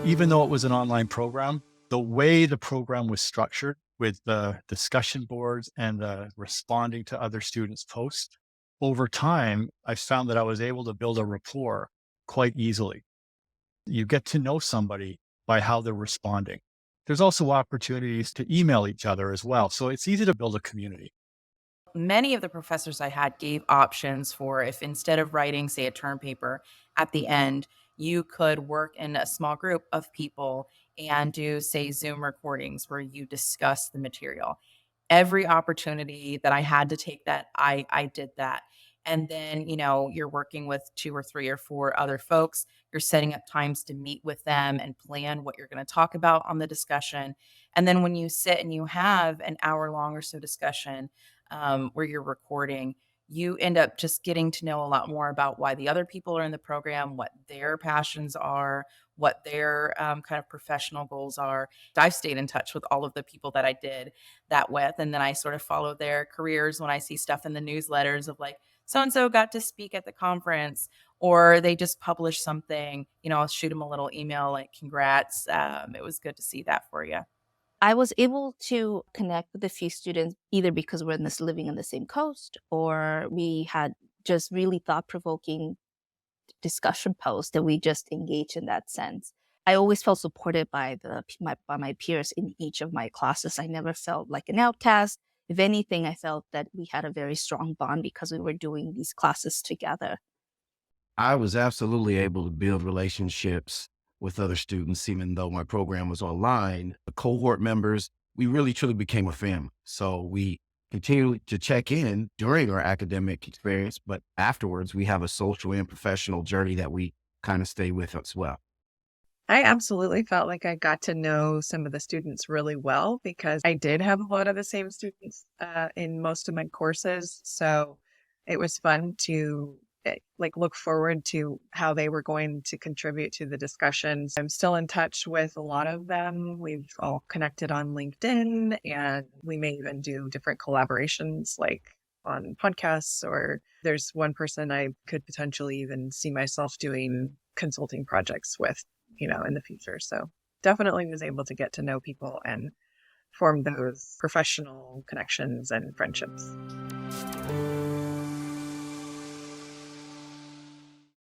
Even though it was an online program, the way the program was structured with the discussion boards and the responding to other students' posts, over time, I found that I was able to build a rapport quite easily. You get to know somebody by how they're responding. There's also opportunities to email each other as well. So it's easy to build a community. Many of the professors I had gave options for if instead of writing, say, a term paper at the end, you could work in a small group of people and do, say, Zoom recordings where you discuss the material. Every opportunity that I had to take that, I did that. And then, you're working with 2 or 3 or 4 other folks. You're setting up times to meet with them and plan what you're gonna talk about on the discussion. And then when you sit and you have an hour-long or so discussion, where you're recording, you end up just getting to know a lot more about why the other people are in the program, what their passions are, what their kind of professional goals are. I've stayed in touch with all of the people that I did that with. And then I sort of follow their careers when I see stuff in the newsletters of like, so and so got to speak at the conference, or they just published something. I'll shoot them a little email like, congrats. It was good to see that for you. I was able to connect with a few students either because we're living on the same coast or we had just really thought provoking discussion posts that we just engaged in that sense. I always felt supported by by my peers in each of my classes. I never felt like an outcast. If anything, I felt that we had a very strong bond because we were doing these classes together. I was absolutely able to build relationships with other students, even though my program was online. The cohort members, we really truly became a family. So we continue to check in during our academic experience, but afterwards we have a social and professional journey that we kind of stay with as well. I absolutely felt like I got to know some of the students really well because I did have a lot of the same students in most of my courses. So it was fun to look forward to how they were going to contribute to the discussions. I'm still in touch with a lot of them. We've all connected on LinkedIn and we may even do different collaborations like on podcasts, or there's one person I could potentially even see myself doing consulting projects with, in the future. So definitely was able to get to know people and form those professional connections and friendships.